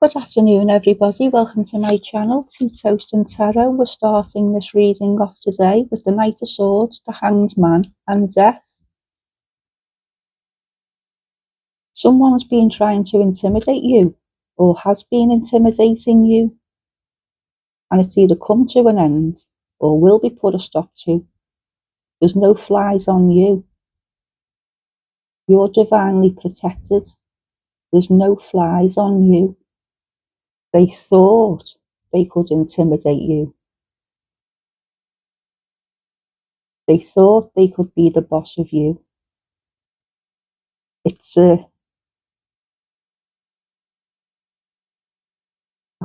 Good afternoon, everybody. Welcome to my channel, TeaToasTnTaroT. We're starting this reading off today with the Knight of Swords, the Hanged Man, and Death. Someone's been trying to intimidate you, or has been intimidating you, and it's either come to an end, or will be put a stop to. There's no flies on you. You're divinely protected. There's no flies on you. They thought they could intimidate you. They thought they could be the boss of you. I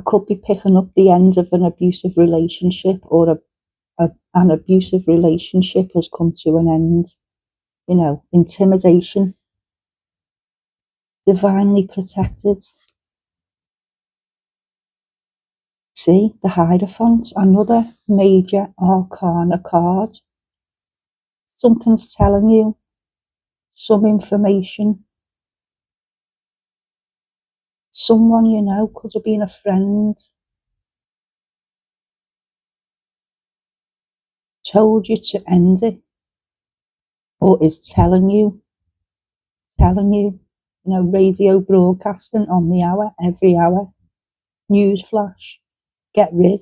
could be picking up the end of an abusive relationship, or an abusive relationship has come to an end. You know, intimidation. Divinely protected. See, the Hierophant, another major arcana card. Something's telling you some information. Someone you know, could have been a friend, told you to end it, or is telling you, you know, radio broadcasting on the hour, every hour, news flash, get rid.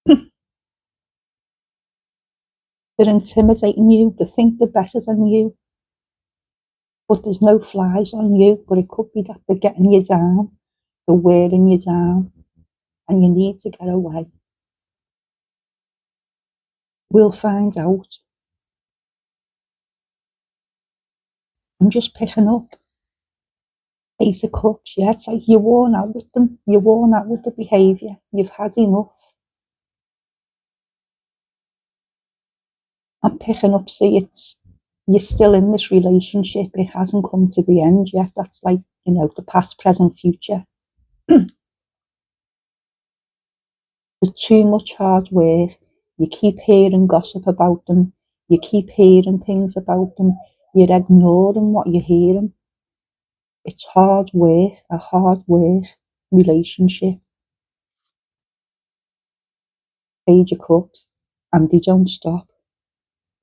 They're intimidating you, they think they're better than you, but there's no flies on you. But it could be that they're getting you down, they're wearing you down, and you need to get away. We'll find out. I'm just picking up Ace of Cups. Yeah, it's like you're worn out with them, you're worn out with the behaviour, you've had enough. I'm picking up, see, you're still in this relationship, it hasn't come to the end yet. That's like, you know, the past, present, future. There's too much hard work. You keep hearing gossip about them, you keep hearing things about them, you're ignoring what you're hearing. It's hard work, a hard work relationship. Page of Cups, and they don't stop.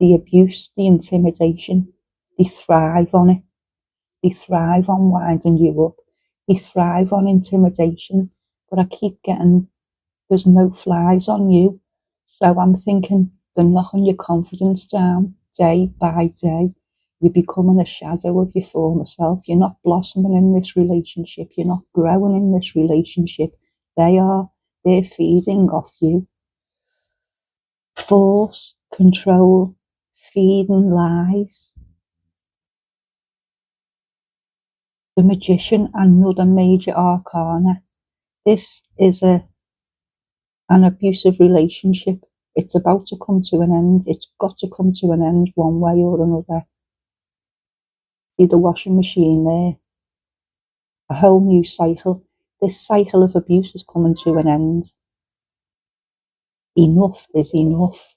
The abuse, the intimidation, they thrive on it. They thrive on winding you up. They thrive on intimidation. But I keep getting, there's no flies on you. So I'm thinking they're knocking your confidence down day by day. You're becoming a shadow of your former self. You're not blossoming in this relationship. You're not growing in this relationship. They're feeding off you. Force, control, feeding lies. The Magician, another major arcana. This is an abusive relationship. It's about to come to an end. It's got to come to an end one way or another. See the washing machine there? A whole new cycle. This cycle of abuse is coming to an end. Enough is enough.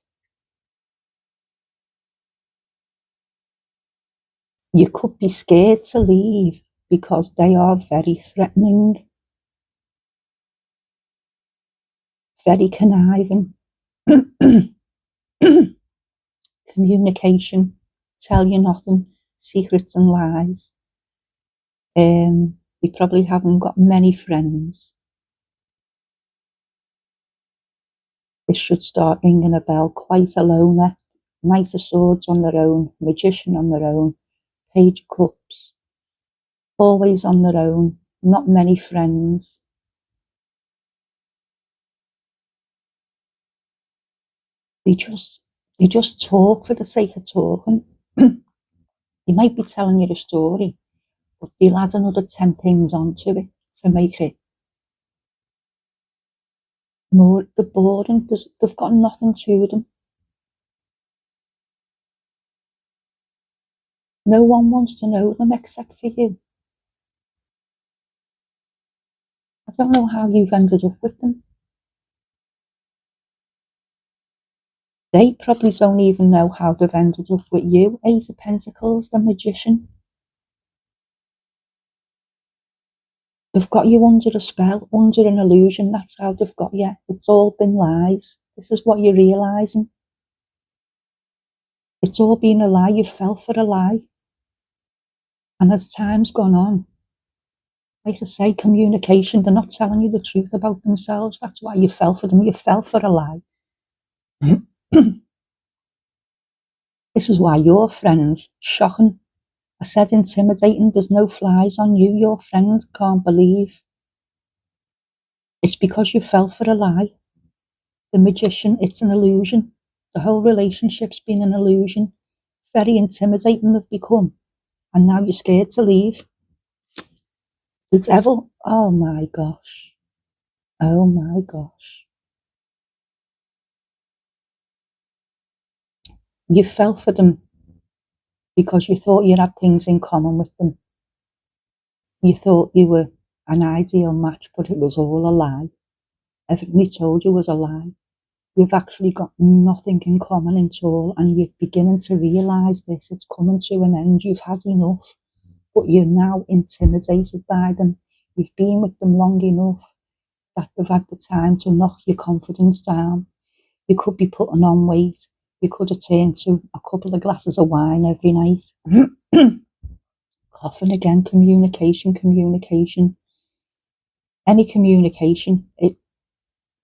You could be scared to leave because they are very threatening, very conniving. Communication, tell you nothing, secrets and lies. They probably haven't got many friends. This should start ringing a bell. Quite a loner. Knight of Swords on their own, Magician on their own, Page of Cups, always on their own, not many friends. They just talk for the sake of talking. They might be telling you a story, but they'll add another 10 things onto it to make it more boring. They've got nothing to them. No one wants to know them except for you. I don't know how you've ended up with them. They probably don't even know how they've ended up with you. Ace of Pentacles, the Magician. They've got you under a spell, under an illusion. That's how they've got you. It's all been lies. This is what you're realising. It's all been a lie. You fell for a lie. And as time's gone on, like I say, communication, they're not telling you the truth about themselves. That's why you fell for them. You fell for a lie. This is why your friends, shocking. I said intimidating, there's no flies on you. Your friend can't believe. It's because you fell for a lie. The magician, it's an illusion. The whole relationship's been an illusion. Very intimidating they've become. And now you're scared to leave. The devil, oh my gosh. Oh my gosh. You fell for them because you thought you had things in common with them. You thought you were an ideal match, but it was all a lie. Everything he told you was a lie. You've actually got nothing in common at all, and you're beginning to realise this. It's coming to an end. You've had enough, but you're now intimidated by them. You've been with them long enough that they've had the time to knock your confidence down. You could be putting on weight. You could have turned to a couple of glasses of wine every night. Coughing again, communication. Any communication,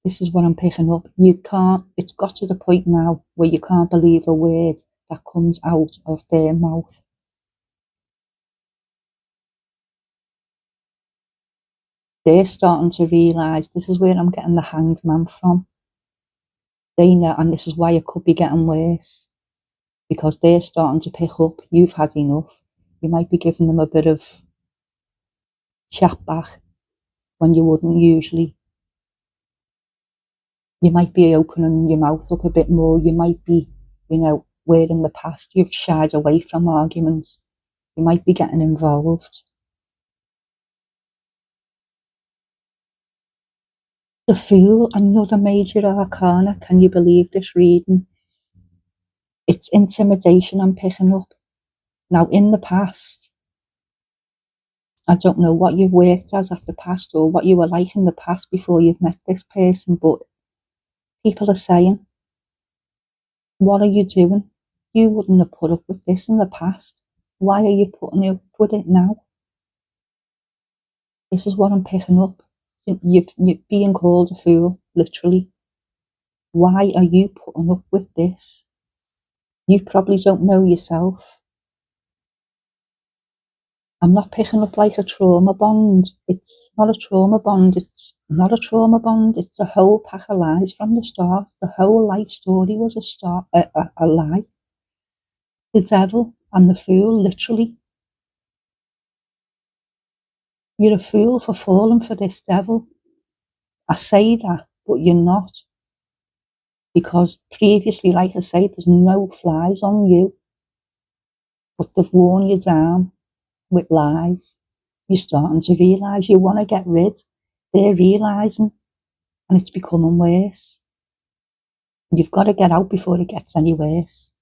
this is what I'm picking up. It's got to the point now where you can't believe a word that comes out of their mouth. They're starting to realise this is where I'm getting the hanged man from. They know, and this is why it could be getting worse, because they're starting to pick up, you've had enough. You might be giving them a bit of chat back when you wouldn't usually. You might be opening your mouth up a bit more. You might be, where in the past you've shied away from arguments. You might be getting involved. The Fool, another major arcana. Can you believe this reading? It's intimidation I'm picking up. Now, in the past, I don't know what you've worked as at the past or what you were like in the past before you've met this person, but people are saying, what are you doing? You wouldn't have put up with this in the past. Why are you putting up with it now? This is what I'm picking up. You're being called a fool, literally. Why are you putting up with this? You probably don't know yourself. I'm not picking up like a trauma bond. It's not a trauma bond. It's not a trauma bond. It's a whole pack of lies from the start. The whole life story was a lie. The devil and the fool, literally. You're a fool for falling for this devil. I say that, but you're not. Because previously, like I say, there's no flies on you. But they've worn you down with lies. You're starting to realise you want to get rid. They're realising, and it's becoming worse. You've got to get out before it gets any worse.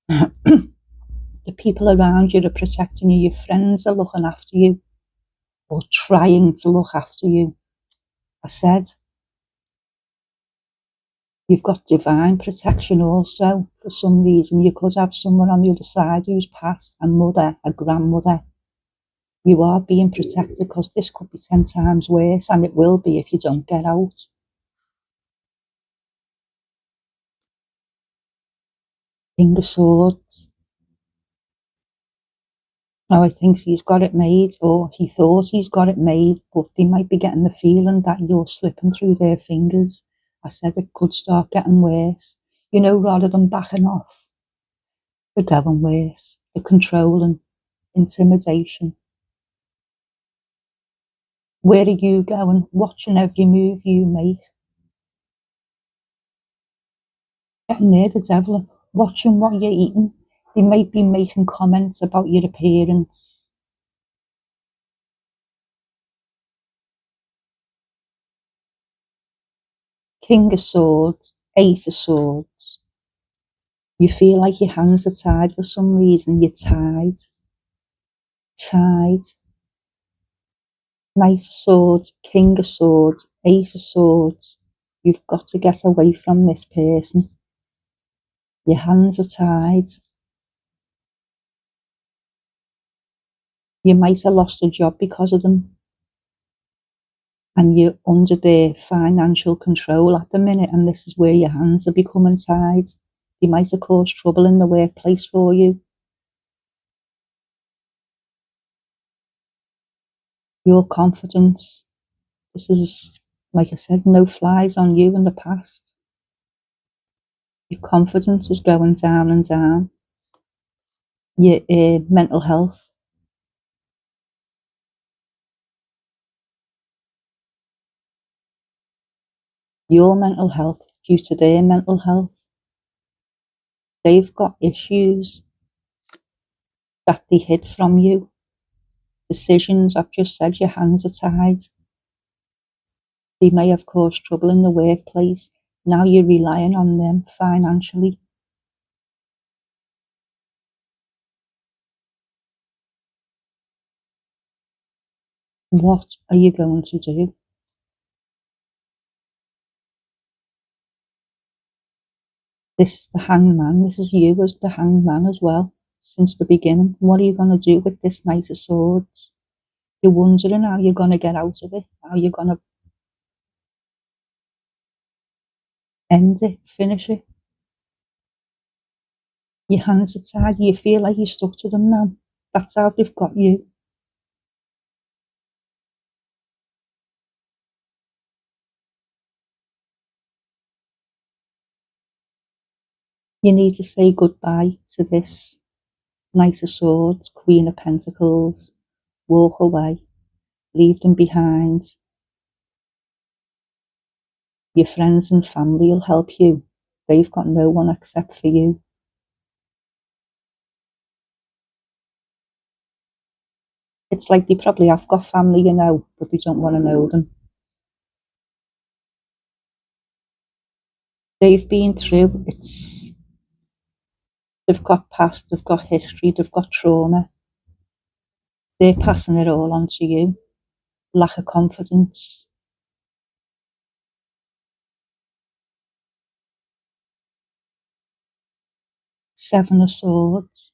The people around you are protecting you. Your friends are looking after you or trying to look after you. I said, you've got divine protection also. For some reason, you could have someone on the other side who's passed, a mother, a grandmother. You are being protected because this could be 10 times worse, and it will be if you don't get out. King of Swords. Now, I think he's got it made, or he thought he's got it made, but they might be getting the feeling that you're slipping through their fingers. I said it could start getting worse. Rather than backing off, they're going worse. The controlling, intimidation. Where are you going? Watching every move you make. Getting near the devil, watching what you're eating. They might be making comments about your appearance. King of Swords, Ace of Swords. You feel like your hands are tied for some reason. You're tied. Knight of Swords, King of Swords, Ace of Swords. You've got to get away from this person. Your hands are tied. You might have lost a job because of them. And you're under their financial control at the minute, and this is where your hands are becoming tied. They might have caused trouble in the workplace for you. Your confidence. This is, like I said, no flies on you in the past. Your confidence is going down and down. Your mental health. Your mental health due to their mental health. They've got issues that they hid from you. Decisions, I've just said, your hands are tied. They may have caused trouble in the workplace. Now you're relying on them financially. What are you going to do? This is the hangman. This is you as the hangman as well, since the beginning. What are you going to do with this Knight of Swords? You're wondering how you're going to get out of it, how you're going to end it, finish it. Your hands are tied. You feel like you're stuck to them now. That's how they've got you. You need to say goodbye to this Knight of Swords, Queen of Pentacles. Walk away. Leave them behind. Your friends and family will help you. They've got no one except for you. It's like they probably have got family, you know, but they don't want to know them. They've been through, they've got past, they've got history, they've got trauma. They're passing it all on to you. Lack of confidence. Seven of Swords.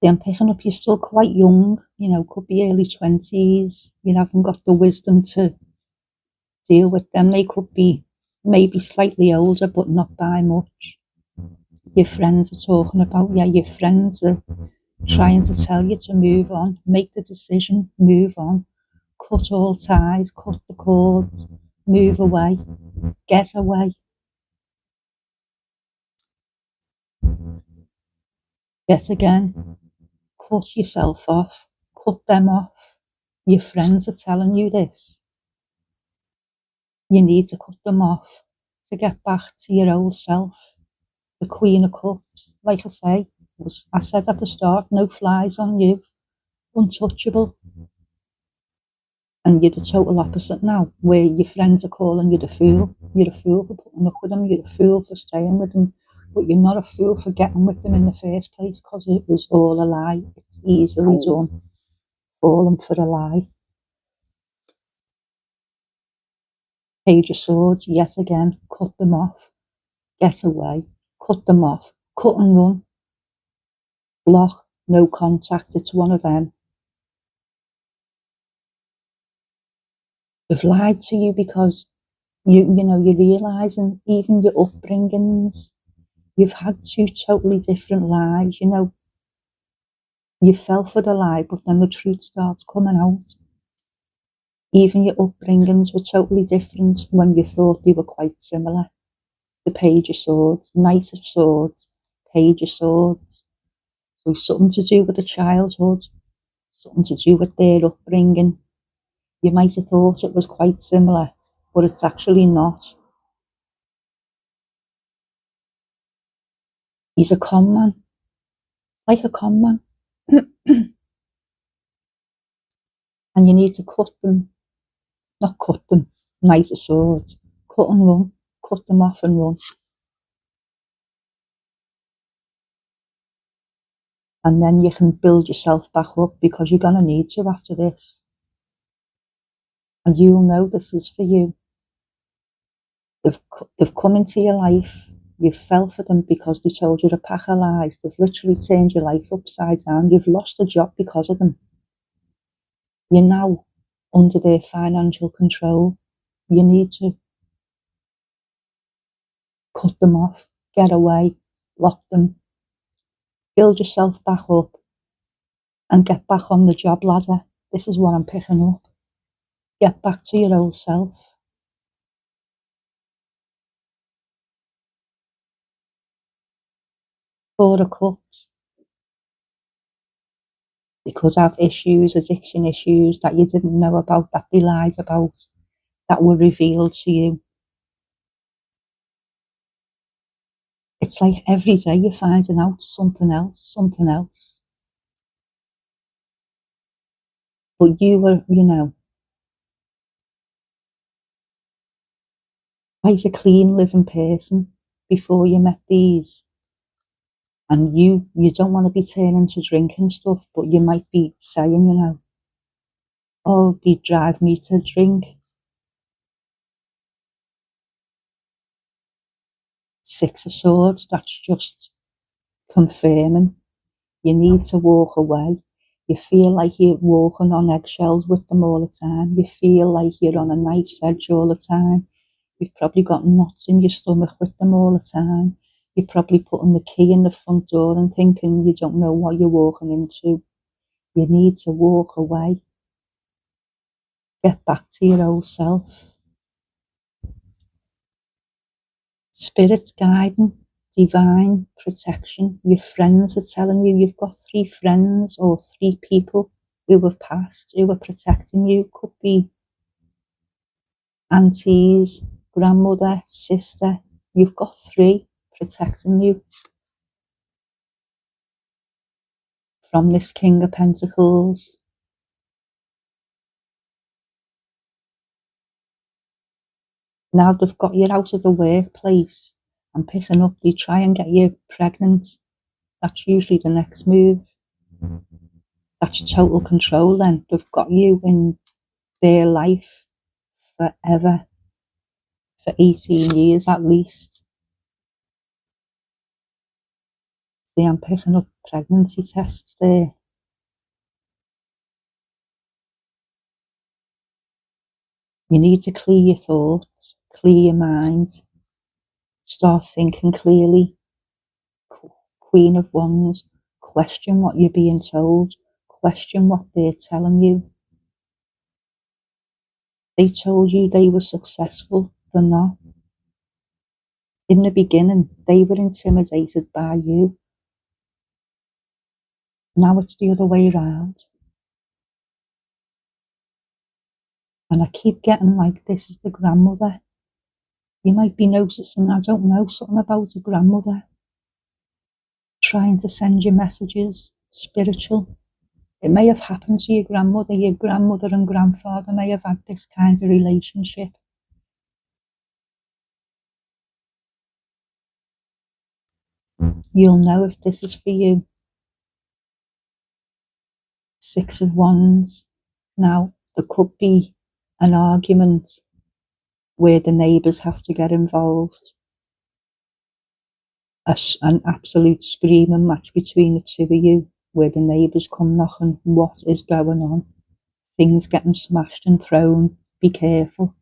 See, I'm picking up you're still quite young, you know, could be early 20s. You haven't got the wisdom to deal with them. They could be maybe slightly older, but not by much. Your friends are talking about, yeah, your friends are trying to tell you to move on, make the decision, move on, cut all ties, cut the cords, move away, get away. Yet again, cut yourself off, cut them off. Your friends are telling you this. You need to cut them off to get back to your old self. The Queen of Cups, like I say, I said at the start, no flies on you, untouchable. And you're the total opposite now, where your friends are calling you the fool. You're a fool for putting up with them, you're a fool for staying with them, but you're not a fool for getting with them in the first place, because it was all a lie. It's easily done, falling for a lie. Page of Swords, yet again, cut them off, get away, cut them off, cut and run, block, no contact, it's one of them. They've lied to you because you're realising even your upbringings, you've had two totally different lives, you fell for the lie, but then the truth starts coming out. Even your upbringings were totally different when you thought they were quite similar. The Page of Swords, Knight of Swords, Page of Swords. So something to do with the childhood, something to do with their upbringing. You might have thought it was quite similar, but it's actually not. He's a con man, like a con man. And you need to not cut them, Knight of Swords, cut and run, cut them off and run. And then you can build yourself back up, because you're going to need to after this. and you'll know this is for you. They've come into your life. You've fell for them because they told you a pack of lies. They've literally turned your life upside down. You've lost a job because of them. You're now under their financial control. You need to cut them off, get away, lock them, build yourself back up, and get back on the job ladder. This is what I'm picking up. Get back to your old self. Four of Cups. They could have issues, addiction issues that you didn't know about, that they lied about, that were revealed to you. It's like every day you're finding out something else. But you were, quite a clean living person before you met these. And you don't want to be turning to drinking stuff, but you might be saying, oh, they drive me to drink. Six of Swords, that's just confirming you need to walk away. You feel like you're walking on eggshells with them all the time. You feel like you're on a knife's edge all the time. You've probably got knots in your stomach with them all the time. You're probably putting the key in the front door and thinking you don't know what you're walking into. You need to walk away. Get back to your old self. Spirit's guiding, divine protection. Your friends are telling you you've got 3 friends or 3 people who have passed, who are protecting you. Could be aunties, grandmother, sister. You've got 3 protecting you from this King of Pentacles. Now they've got you out of the workplace and picking up, they try and get you pregnant. That's usually the next move. That's total control then. They've got you in their life forever, for 18 years at least. See, I'm picking up pregnancy tests there. You need to clear your thoughts, clear your mind, start thinking clearly. Queen of Wands, question what you're being told, question what they're telling you. They told you they were successful, they're not. In the beginning, they were intimidated by you. Now it's the other way around. And I keep getting like, this is the grandmother. You might be noticing, I don't know, something about a grandmother trying to send you messages, spiritual. It may have happened to your grandmother and grandfather may have had this kind of relationship. You'll know if this is for you. 6 of Wands. Now, there could be an argument where the neighbours have to get involved. An absolute screaming match between the 2 of you, where the neighbours come knocking. What is going on? Things getting smashed and thrown. Be careful.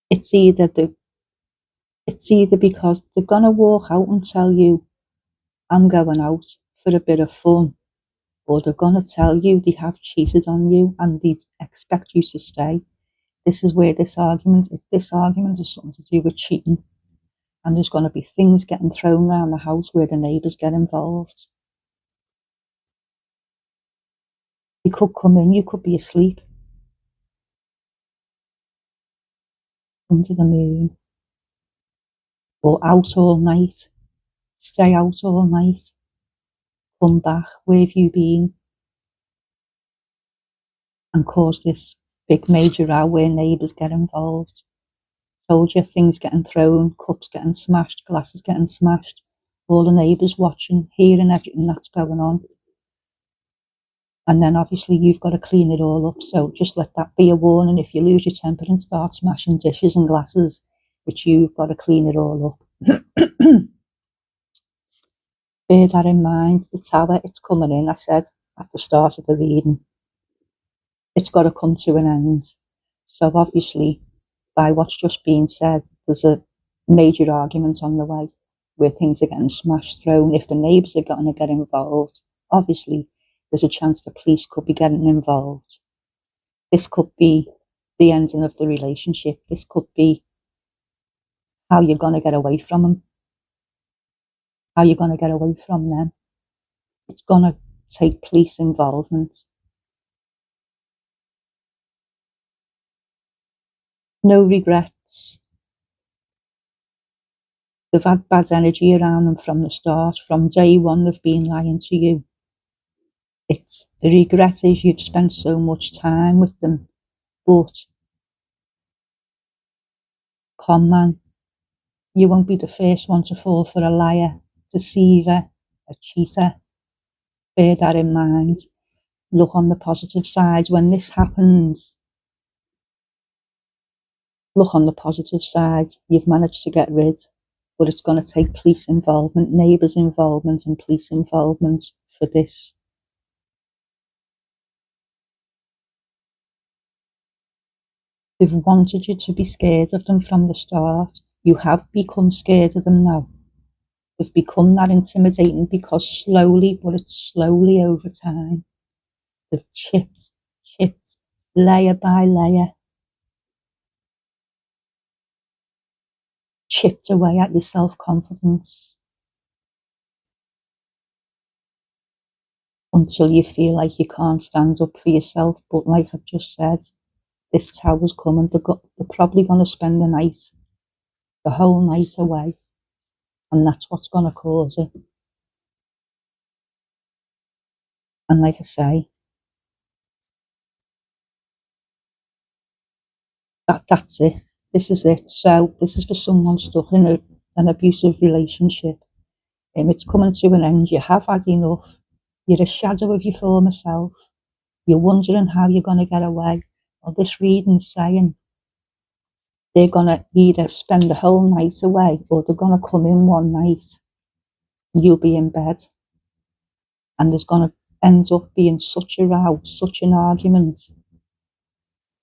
It's either because they're going to walk out and tell you, I'm going out for a bit of fun, or they're going to tell you they have cheated on you and they expect you to stay. This is where this argument has something to do with cheating, and there's going to be things getting thrown around the house where the neighbours get involved. They could come in, you could be asleep under the moon, or out all night, stay out all night, come back, where have you been? And cause this big major row where neighbours get involved. Told you, things getting thrown, cups getting smashed, glasses getting smashed. all the neighbours watching, hearing everything that's going on. And then obviously you've got to clean it all up. So just let that be a warning. If you lose your temper and start smashing dishes and glasses, which you've got to clean it all up. Bear that in mind. The tower, it's coming in. I said at the start of the reading, it's got to come to an end. So obviously, by what's just been said, there's a major argument on the way where things are getting smashed, thrown. If the neighbours are going to get involved, obviously there's a chance the police could be getting involved. This could be the ending of the relationship. This could be how you're going to get away from them, how you're going to get away from them. It's going to take police involvement. No regrets. They've had bad energy around them from the start. From day one, they've been lying to you. It's the regret is you've spent so much time with them, but come on, you won't be the first one to fall for a liar, deceiver, a cheater. Bear that in mind. Look on the positive side when this happens. Look on the positive side. You've managed to get rid, but it's going to take police involvement, neighbours' involvement and police involvement for this. They've wanted you to be scared of them from the start. You have become scared of them now. They've become that intimidating because slowly, but it's slowly over time, they've chipped, layer by layer, chipped away at your self-confidence until you feel like you can't stand up for yourself. But like I've just said, this tower's coming. They're probably going to spend the night, the whole night away, and that's what's going to cause it. And like I say, that's it. This is it. So this is for someone stuck in an abusive relationship. It's coming to an end. You have had enough. You're a shadow of your former self. You're wondering how you're going to get away. Well, this reading's saying they're going to either spend the whole night away or they're going to come in one night and you'll be in bed. And there's going to end up being such a row, such an argument.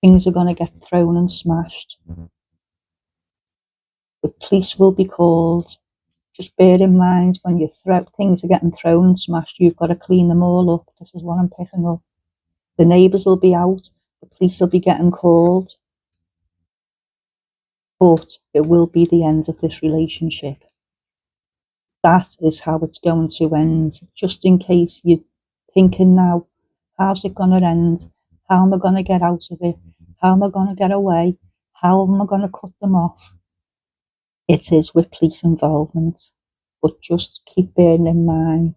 Things are going to get thrown and smashed. The police will be called. Just bear in mind when things are getting thrown and smashed, you've got to clean them all up. This is what I'm picking up. The neighbours will be out. The police will be getting called. But it will be the end of this relationship. That is how it's going to end. Just in case you're thinking now, how's it going to end? How am I going to get out of it? How am I going to get away? How am I going to cut them off? It is with police involvement. But just keep bearing in mind,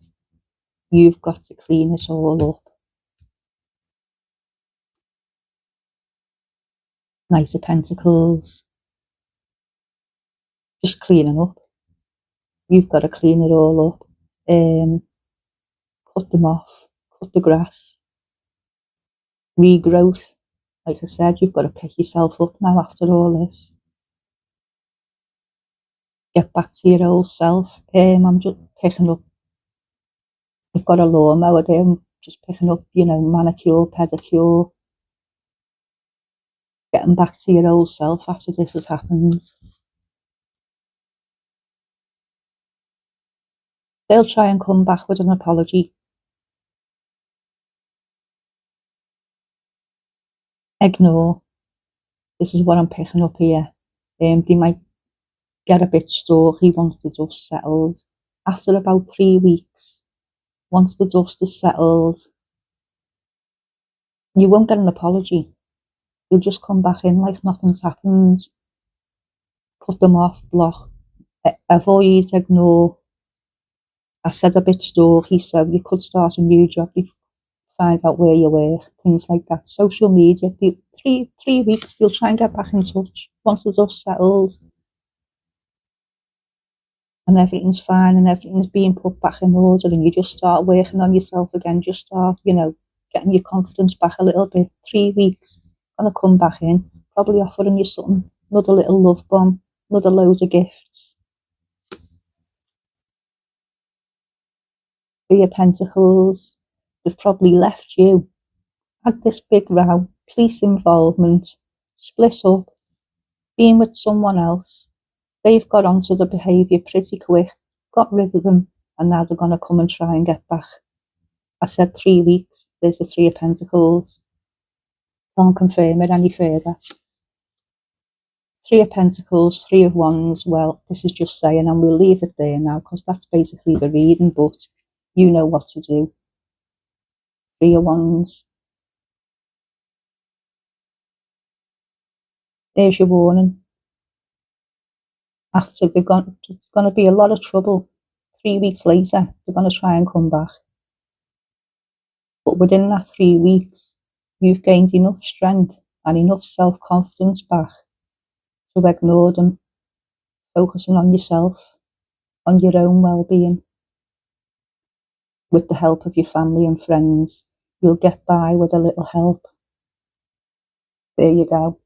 you've got to clean it all up. Knight of Pentacles. Just cleaning up. You've got to clean it all up. Cut them off. Cut the grass. Regrowth. Like I said, you've got to pick yourself up now after all this. Get back to your old self. I'm just picking up. You've got a lawnmower there. I'm just picking up, manicure, pedicure. Getting back to your old self after this has happened. They'll try and come back with an apology. Ignore. This is what I'm picking up here. They might get a bit stalky once the dust settles. After about 3 weeks, once the dust is settled, you won't get an apology. You'll just come back in like nothing's happened. Cut them off, block, avoid, ignore. I said a bit stalky, so you could start a new job, find out where you work, things like that. Social media, 3 weeks, they'll try and get back in touch once the dust settles. and everything's fine and everything's being put back in order, and you just start working on yourself again, just start, getting your confidence back a little bit. 3 weeks, gonna come back in, probably offering you something, another little love bomb, another loads of gifts. 3 of Pentacles, they've probably left you, had this big row, police involvement, split up, being with someone else. They've got onto the behaviour pretty quick, got rid of them, and now they're going to come and try and get back. I said 3 weeks. There's the 3 of Pentacles. Can't confirm it any further. 3 of Pentacles, 3 of Wands. Well, this is just saying, and we'll leave it there now because that's basically the reading, but you know what to do. 3 of Wands. There's your warning. After there's going to be a lot of trouble. 3 weeks later, they're going to try and come back. But within that 3 weeks, you've gained enough strength and enough self-confidence back to ignore them, focusing on yourself, on your own well-being. With the help of your family and friends, you'll get by with a little help. There you go.